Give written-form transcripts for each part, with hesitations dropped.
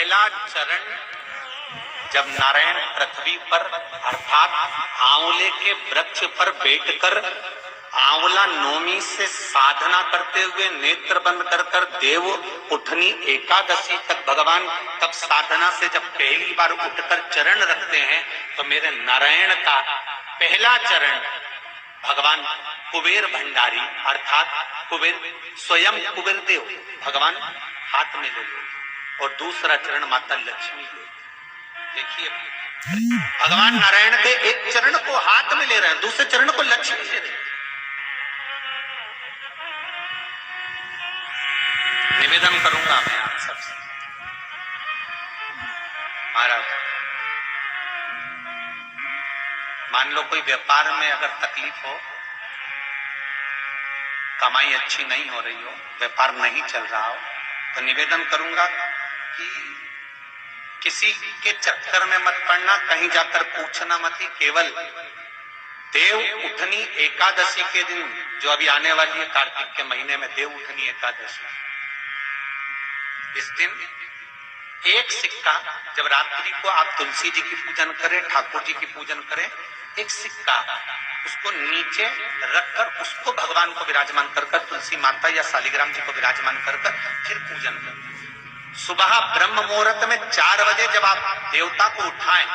पहला चरण जब नारायण पृथ्वी पर अर्थात आंवले के वृक्ष पर बैठकर आंवला नौमी से साधना करते हुए नेत्र बंद कर कर देव उठनी एकादशी तक भगवान तब साधना से जब पहली बार उठकर चरण रखते हैं तो मेरे नारायण का पहला चरण भगवान कुबेर भंडारी अर्थात कुबेर स्वयं कुबेर देव भगवान हाथ में ले और दूसरा चरण माता लक्ष्मी ले। देखिए भगवान नारायण के एक चरण को हाथ में ले रहे हैं, दूसरे चरण को लक्ष्मी ले रहे हैं। निवेदन करूंगा मैं आप सबसे, महाराज मान लो कोई व्यापार में अगर तकलीफ हो, कमाई अच्छी नहीं हो रही हो, व्यापार नहीं चल रहा हो, तो निवेदन करूंगा कि किसी के चक्कर में मत पड़ना, कहीं जाकर पूछना मत ही। केवल देव उठनी एकादशी के दिन जो अभी आने वाली है कार्तिक के महीने में देव उठनी एकादशी, इस दिन एक सिक्का जब रात्रि को आप तुलसी जी की पूजन करें, ठाकुर जी की पूजन करें, एक सिक्का उसको नीचे रखकर उसको भगवान को विराजमान कर कर तुलसी माता या शालिग्राम जी को विराजमान कर कर फिर पूजन करें। सुबह ब्रह्म मुहूर्त में 4 बजे जब आप देवता को उठाएं,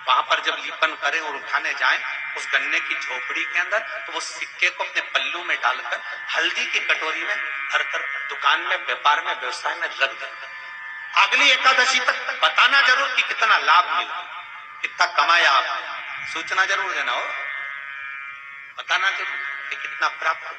वहां पर जब लीपन करें और उठाने जाएं उस गन्ने की झोपड़ी के अंदर, तो वो सिक्के को अपने पल्लू में डालकर हल्दी की कटोरी में भरकर दुकान में, व्यापार में, व्यवसाय में रख दें। अगली एकादशी तक बताना जरूर कि कितना लाभ मिला, कितना कमाया आपने, सूचना जरूर देना हो, बताना जरूर कि कितना प्राप्त हो।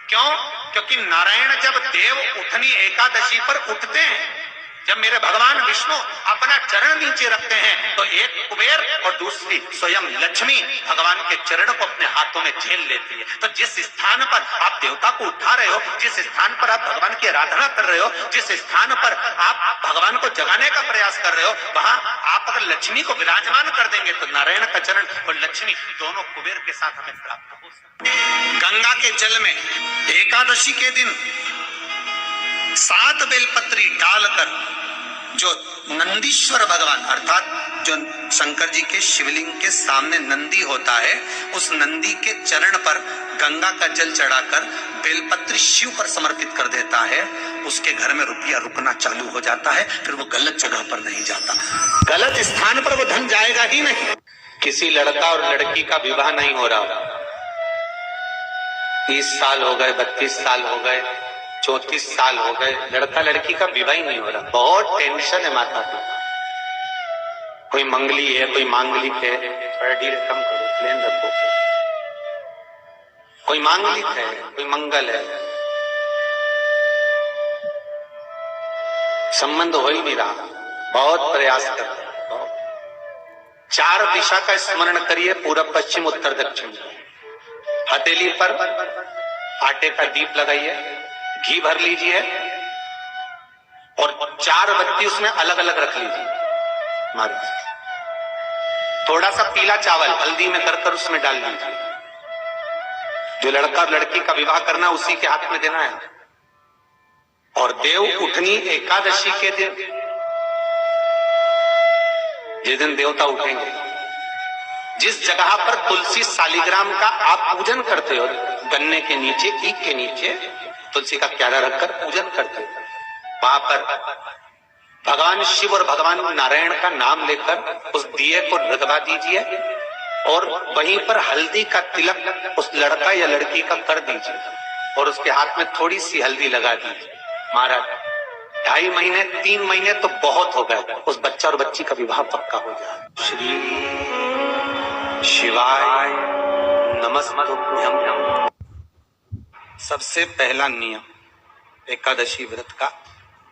क्यों? क्योंकि नारायण जब देव उठनी एकादशी पर उठते हैं, जब मेरे भगवान विष्णु अपना चरण नीचे रखते हैं, तो एक कुबेर और दूसरी स्वयं लक्ष्मी भगवान के चरण को अपने हाथों में झेल लेती है। तो जिस स्थान पर आप देवता को उठा रहे हो, जिस स्थान पर आप भगवान की आराधना कर रहे हो, जिस स्थान पर आप भगवान को जगाने का प्रयास कर रहे हो, वहां आप अगर लक्ष्मी को विराजमान कर देंगे तो नारायण का चरण और लक्ष्मी दोनों कुबेर के साथ हमें प्राप्त हो सकते हैं। गंगा के जल में एकादशी के दिन 7 बेलपत्री डालकर जो नंदीश्वर भगवान अर्थात जो शंकर जी के शिवलिंग के सामने नंदी होता है, उस नंदी के चरण पर गंगा का जल चढ़ाकर बेलपत्री शिव पर समर्पित कर देता है, उसके घर में रुपया रुकना चालू हो जाता है, फिर वो गलत जगह पर नहीं जाता, गलत स्थान पर वो धन जाएगा ही नहीं। किसी लड़का और लड़की का विवाह नहीं हो रहा, 30 साल हो गए, 32 साल हो गए, 34 साल हो गए, लड़का लड़की का विवाह ही नहीं हो रहा, बहुत टेंशन है माता को। कोई मंगली है, कोई मांगलिक है, थोड़ा धीरे कम करो, प्लेन रखो। कोई मांगलिक है, कोई मंगल है, संबंध हो ही नहीं रहा, बहुत प्रयास कर रहे हैं। 4 दिशा का स्मरण करिए, पूरब पश्चिम उत्तर दक्षिण। हथेली पर आटे का दीप लगाइए, घी भर लीजिए और 4 बत्ती उसमें अलग अलग रख लीजिए। थोड़ा सा पीला चावल हल्दी में कर उसमें डाल लीजिए। जो लड़का और लड़की का विवाह करना उसी के हाथ में देना है। और देव उठनी एकादशी के दिन, जिस दिन देवता उठेंगे, जिस जगह पर तुलसी शालिग्राम का आप पूजन करते हो, गन्ने के नीचे, ईख के नीचे तुलसी का क्यारा रखकर पूजन करते हो, वहां पर भगवान शिव और भगवान नारायण का नाम लेकर उस दिए को रगवा दीजिए और वहीं पर हल्दी का तिलक उस लड़का या लड़की का कर दीजिए और उसके हाथ में थोड़ी सी हल्दी लगा दीजिए। महाराज 2.5 महीने 3 महीने तो बहुत हो गए, उस बच्चा और बच्ची का विवाह पक्का हो जाए। श्री शिवाय नमस्तुभ्यं। सबसे पहला नियम एकादशी व्रत का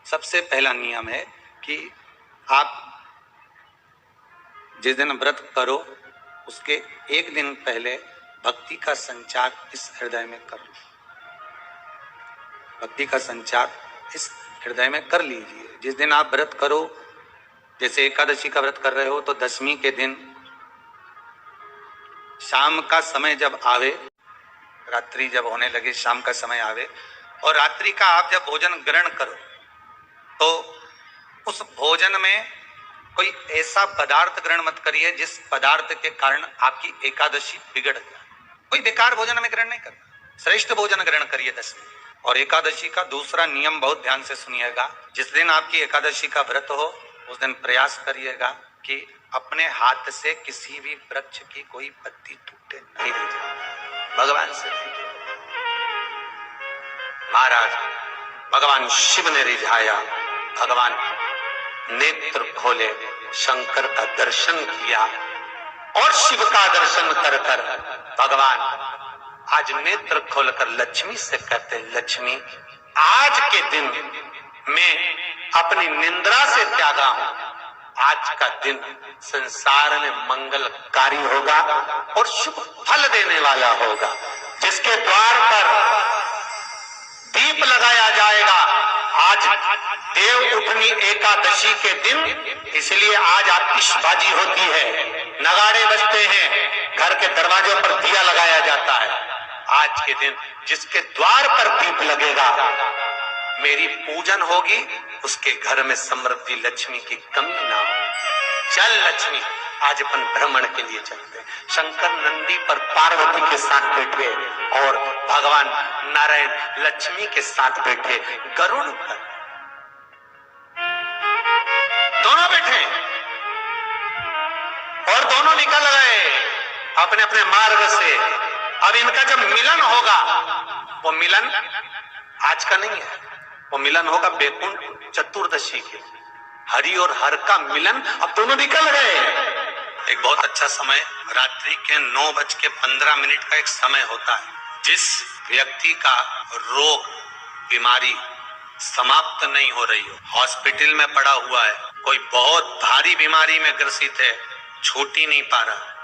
सबसे पहला नियम है कि आप जिस दिन व्रत करो उसके 1 दिन पहले भक्ति का संचार इस हृदय में कर लो। भक्ति का संचार इस हृदय में कर लीजिए। जिस दिन आप व्रत करो, जैसे एकादशी का व्रत कर रहे हो, तो 10वीं के दिन शाम का समय जब आवे, रात्रि जब होने लगे, शाम का समय आवे और रात्रि का आप जब भोजन ग्रहण करो, तो उस भोजन में कोई ऐसा पदार्थ ग्रहण मत करिए जिस पदार्थ के कारण आपकी एकादशी बिगड़ जाए। कोई बेकार भोजन में ग्रहण नहीं करना, श्रेष्ठ भोजन ग्रहण करिए 10 दिन। और एकादशी का दूसरा नियम बहुत ध्यान से सुनिएगा। जिस दिन आपकी एकादशी का व्रत हो उस दिन प्रयास करिएगा कि अपने हाथ से किसी भी वृक्ष की कोई पत्ती टूटे नहीं दीजिए, भगवान से दीजिए। महाराज भगवान शिव ने रिझाया, भगवान नेत्र खोले, शंकर का दर्शन किया और शिव का दर्शन कर कर भगवान आज नेत्र खोलकर लक्ष्मी से कहते, लक्ष्मी आज के दिन मैं अपनी निंद्रा से त्यागा हूं, आज का दिन संसार में मंगलकारी होगा और शुभ फल देने वाला होगा, जिसके द्वार पर दीप लगाया जाएगा। आज देव उठनी एकादशी के दिन, इसलिए आज आतिशबाजी होती है, नगाड़े बजते हैं, घर के दरवाजों पर दिया लगाया जाता है। आज के दिन जिसके द्वार पर दीप लगेगा, मेरी पूजन होगी, उसके घर में समृद्धि लक्ष्मी की कमी ना हो। चल लक्ष्मी, आज अपन भ्रमण के लिए चलते। शंकर नंदी पर पार्वती के साथ बैठे और भगवान नारायण लक्ष्मी के साथ बैठे गरुड़ पर, दोनों बैठे और दोनों निकल गए अपने अपने मार्ग से। अब इनका जब मिलन होगा, वो मिलन आज का नहीं है, वो मिलन होगा बैकुंठ चतुर्दशी के। हरि और हर का मिलन, अब दोनों निकल गए। एक बहुत अच्छा समय रात्रि के 9:15 का एक समय होता है, जिस व्यक्ति का रोग बीमारी समाप्त नहीं हो रही हो, हॉस्पिटल में पड़ा हुआ है, कोई बहुत भारी बीमारी में ग्रसित है, छूट ही नहीं पा रहा,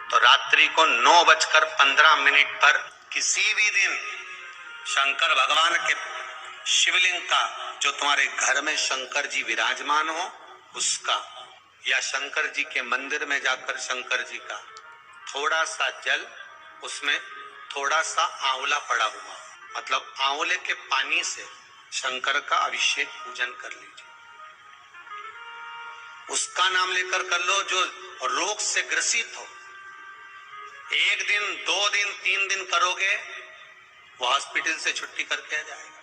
तो रात्रि को 9:15 पर किसी भी दिन शंकर भगवान के शिवलिंग का, जो तुम्हारे घर में शंकर जी विराजमान हो उसका, या शंकर जी के मंदिर में जाकर शंकर जी का थोड़ा सा जल, उसमें थोड़ा सा आंवला पड़ा हुआ, मतलब आंवले के पानी से शंकर का अभिषेक पूजन कर लीजिए। उसका नाम लेकर कर लो जो रोग से ग्रसित हो। 1 दिन 2 दिन 3 दिन करोगे, वो हॉस्पिटल से छुट्टी करके आ जाएगा,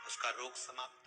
उसका रोग समाप्त।